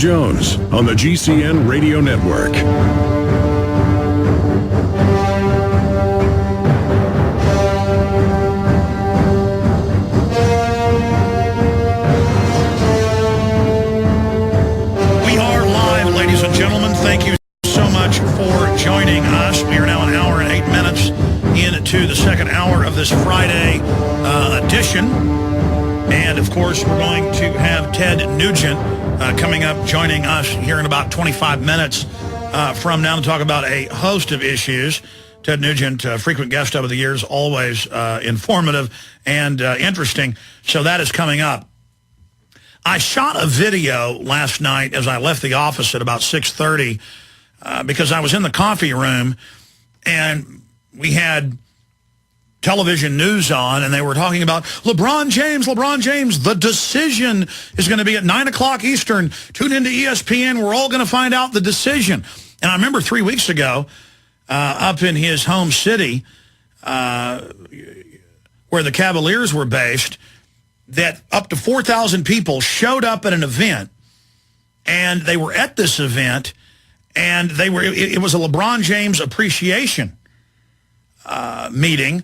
Jones on the GCN Radio Network. We are live, ladies and gentlemen. Thank you so much for joining us. We are now an hour and 8 minutes into the second hour of this Friday edition. And, of course, we're going to have Ted Nugent coming up, joining us here in about 25 minutes from now to talk about a host of issues. Ted Nugent, frequent guest over the years, always informative and interesting. So that is coming up. I shot a video last night as I left the office at about 6:30 because I was in the coffee room and we had television news on, and they were talking about LeBron James, the decision is going to be at 9 o'clock Eastern. Tune into ESPN. We're all going to find out the decision. And I remember 3 weeks ago, up in his home city, where the Cavaliers were based, that up to 4,000 people showed up at an event, and they were at this event, and it was a LeBron James appreciation meeting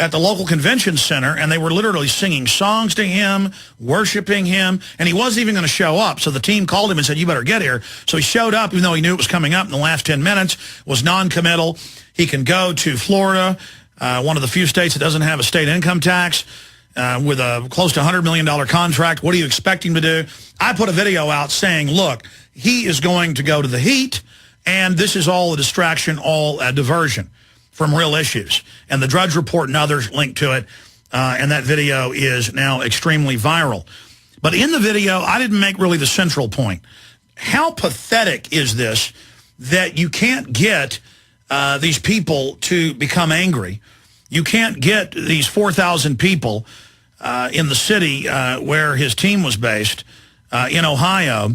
at the local convention center, and they were literally singing songs to him, worshiping him, and he wasn't even going to show up. So the team called him and said, you better get here. So he showed up, even though he knew it was coming up in the last 10 minutes, was non-committal. He can go to Florida, one of the few states that doesn't have a state income tax, with a close to $100 million contract. What do you expect him to do? I put a video out saying, look, he is going to go to the Heat, and this is all a distraction, all a diversion from real issues. And the Drudge Report and others linked to it, and that video is now extremely viral. But in the video, I didn't make really the central point. How pathetic is this that you can't get these people to become angry? You can't get these 4,000 people in the city where his team was based in Ohio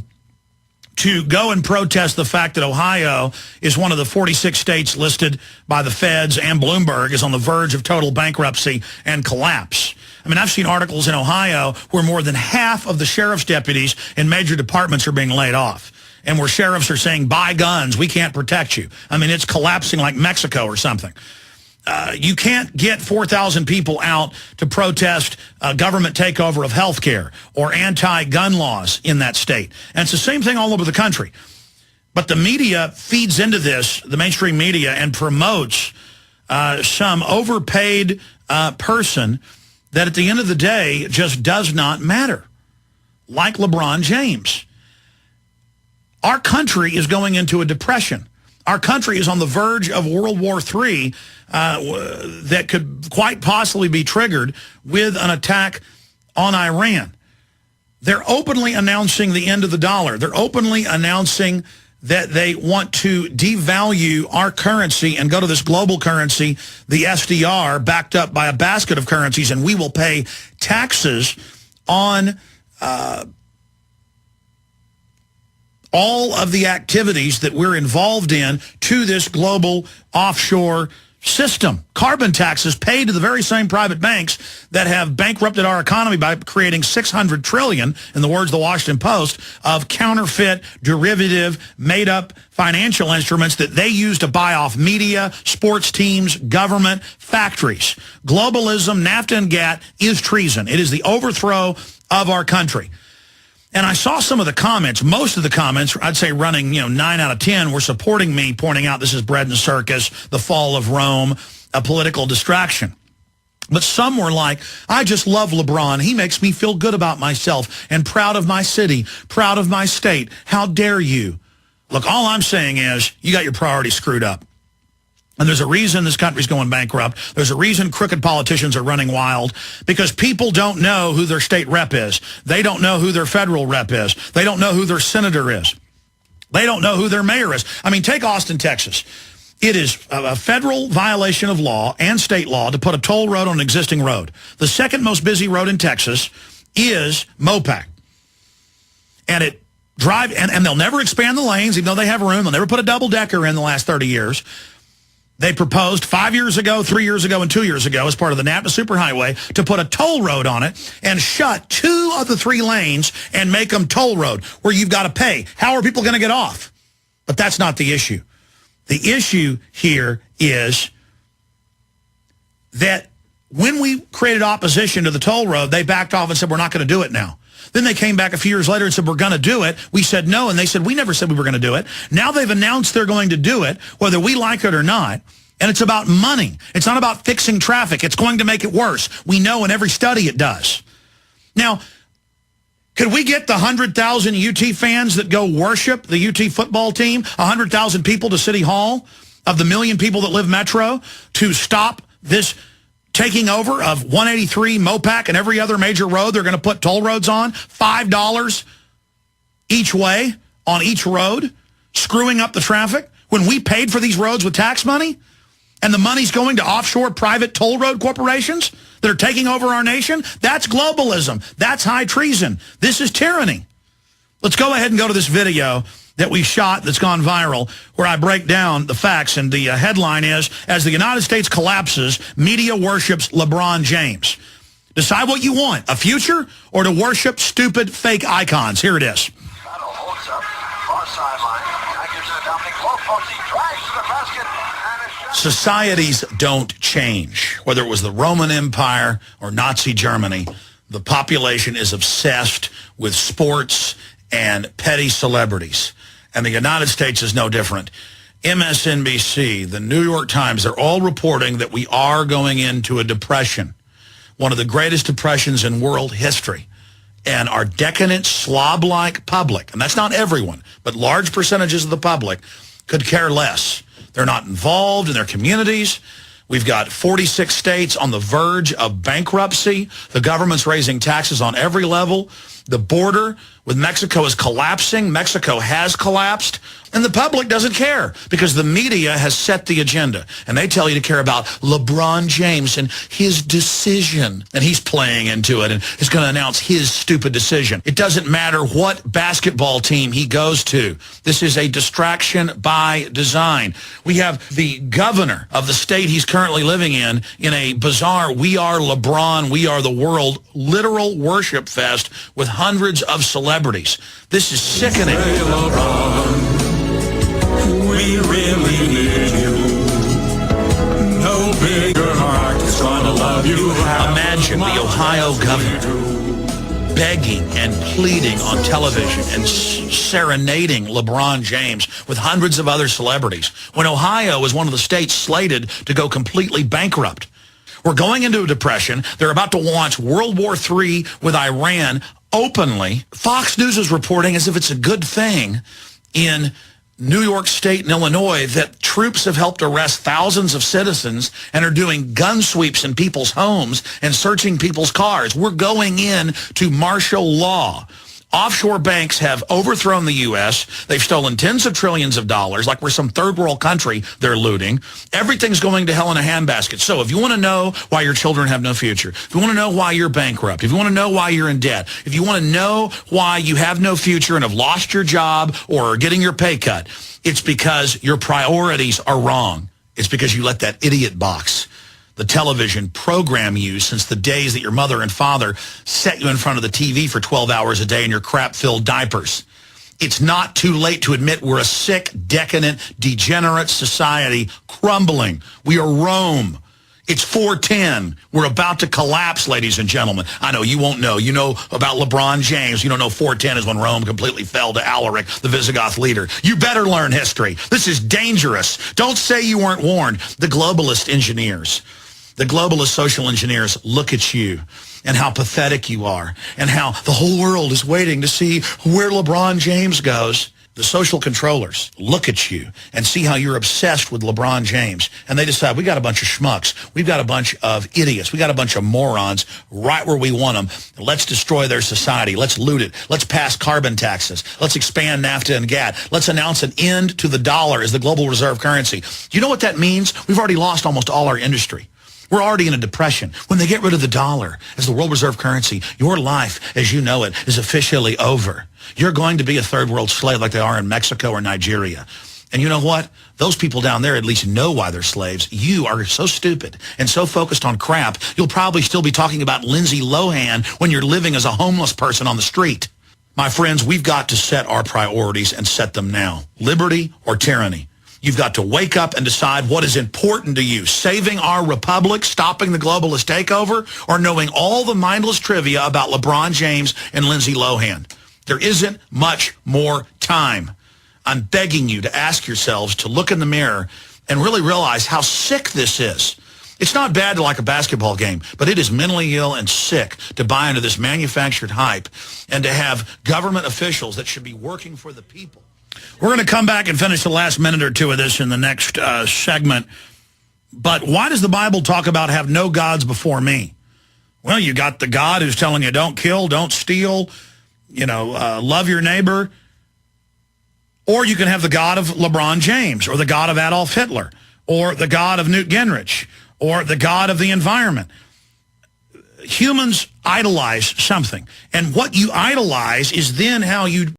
to go and protest the fact that Ohio is one of the 46 states listed by the feds, and Bloomberg is on the verge of total bankruptcy and collapse. I mean, I've seen articles in Ohio where more than half of the sheriff's deputies in major departments are being laid off, and where sheriffs are saying, buy guns, we can't protect you. I mean, it's collapsing like Mexico or something. You can't get 4,000 people out to protest government takeover of health care or anti-gun laws in that state. And it's the same thing all over the country. But the media feeds into this, the mainstream media, and promotes some overpaid person that at the end of the day just does not matter, like LeBron James. Our country is going into a depression. Our country is on the verge of World War III that could quite possibly be triggered with an attack on Iran. They're openly announcing the end of the dollar. They're openly announcing that they want to devalue our currency and go to this global currency, the SDR, backed up by a basket of currencies, and we will pay taxes on all of the activities that we're involved in to this global offshore system. Carbon taxes paid to the very same private banks that have bankrupted our economy by creating $600 trillion, in the words of the Washington Post, of counterfeit, derivative, made-up financial instruments that they use to buy off media, sports teams, government, factories. Globalism, NAFTA and GATT is treason. It is the overthrow of our country. And I saw some of the comments. Most of the comments, I'd say running 9 out of 10, were supporting me, pointing out this is bread and circus, the fall of Rome, a political distraction. But some were like, I just love LeBron. He makes me feel good about myself and proud of my city, proud of my state. How dare you? Look, all I'm saying is you got your priorities screwed up. And there's a reason this country's going bankrupt. There's a reason crooked politicians are running wild, because people don't know who their state rep is. They don't know who their federal rep is. They don't know who their senator is. They don't know who their mayor is. I mean, take Austin, Texas. It is a federal violation of law and state law to put a toll road on an existing road. The second most busy road in Texas is Mopac. And and they'll never expand the lanes, even though they have room. They'll never put a double-decker in the last 30 years. They proposed 5 years ago, 3 years ago, and 2 years ago as part of the NAPA Superhighway to put a toll road on it and shut 2 of the 3 lanes and make them toll road where you've got to pay. How are people going to get off? But that's not the issue. The issue here is that when we created opposition to the toll road, they backed off and said, we're not going to do it now. Then they came back a few years later and said, we're going to do it. We said no, and they said, we never said we were going to do it. Now they've announced they're going to do it, whether we like it or not. And it's about money. It's not about fixing traffic. It's going to make it worse. We know in every study it does. Now, could we get the 100,000 UT fans that go worship the UT football team, 100,000 people to City Hall, of the 1 million people that live Metro, to stop this taking over of 183, Mopac, and every other major road they're going to put toll roads on, $5 each way on each road, screwing up the traffic, when we paid for these roads with tax money, and the money's going to offshore private toll road corporations that are taking over our nation? That's globalism. That's high treason. This is tyranny. Let's go ahead and go to this video that we shot that's gone viral, where I break down the facts, and the headline is, as the United States collapses, media worships LeBron James. Decide what you want, a future or to worship stupid fake icons. Here it is. Societies don't change. Whether it was the Roman Empire or Nazi Germany, the population is obsessed with sports and petty celebrities. And the United States is no different. MSNBC, the New York Times, they're all reporting that we are going into a depression, one of the greatest depressions in world history. And our decadent, slob-like public, and that's not everyone, but large percentages of the public, could care less. They're not involved in their communities. We've got 46 states on the verge of bankruptcy. The government's raising taxes on every level. The border with Mexico is collapsing. Mexico has collapsed. And the public doesn't care because the media has set the agenda. And they tell you to care about LeBron James and his decision. And he's playing into it and is going to announce his stupid decision. It doesn't matter what basketball team he goes to. This is a distraction by design. We have the governor of the state he's currently living in a bizarre "We Are LeBron, We Are the World" literal worship fest with hundreds of celebrities. This is sickening. Hey, LeBron, we really need you. No bigger heart is gonna love you. Imagine the Ohio governor begging and pleading on television and serenading LeBron James with hundreds of other celebrities when Ohio is one of the states slated to go completely bankrupt. We're going into a depression. They're about to launch World War III with Iran openly. Fox News is reporting as if it's a good thing in New York State and Illinois that troops have helped arrest thousands of citizens and are doing gun sweeps in people's homes and searching people's cars. We're going in to martial law. Offshore banks have overthrown the U.S. They've stolen tens of trillions of dollars, like we're some third world country they're looting. Everything's going to hell in a handbasket. So if you want to know why your children have no future, if you want to know why you're bankrupt, if you want to know why you're in debt, if you want to know why you have no future and have lost your job or are getting your pay cut, it's because your priorities are wrong. It's because you let that idiot box, the television, program you since the days that your mother and father set you in front of the TV for 12 hours a day in your crap-filled diapers. It's not too late to admit we're a sick, decadent, degenerate society crumbling. We are Rome. It's 410. We're about to collapse, ladies and gentlemen. I know you won't know. You know about LeBron James. You don't know 410 is when Rome completely fell to Alaric, the Visigoth leader. You better learn history. This is dangerous. Don't say you weren't warned. The globalist engineers, the globalist social engineers look at you and how pathetic you are and how the whole world is waiting to see where LeBron James goes. The social controllers look at you and see how you're obsessed with LeBron James, and they decide, we got a bunch of schmucks. We've got a bunch of idiots. We got a bunch of morons right where we want them. Let's destroy their society. Let's loot it. Let's pass carbon taxes. Let's expand NAFTA and GATT. Let's announce an end to the dollar as the global reserve currency. Do you know what that means? We've already lost almost all our industry. We're already in a depression. When they get rid of the dollar as the world reserve currency, your life, as you know it, is officially over. You're going to be a third world slave like they are in Mexico or Nigeria. And you know what? Those people down there at least know why they're slaves. You are so stupid and so focused on crap, you'll probably still be talking about Lindsay Lohan when you're living as a homeless person on the street. My friends, we've got to set our priorities and set them now. Liberty or tyranny. You've got to wake up and decide what is important to you. Saving our republic, stopping the globalist takeover, or knowing all the mindless trivia about LeBron James and Lindsay Lohan. There isn't much more time. I'm begging you to ask yourselves to look in the mirror and really realize how sick this is. It's not bad to like a basketball game, but it is mentally ill and sick to buy into this manufactured hype and to have government officials that should be working for the people. We're going to come back and finish the last minute or two of this in the next segment. But why does the Bible talk about have no gods before me? Well, you got the God who's telling you don't kill, don't steal, love your neighbor. Or you can have the God of LeBron James, or the God of Adolf Hitler, or the God of Newt Gingrich, or the God of the environment. Humans idolize something. And what you idolize is then how you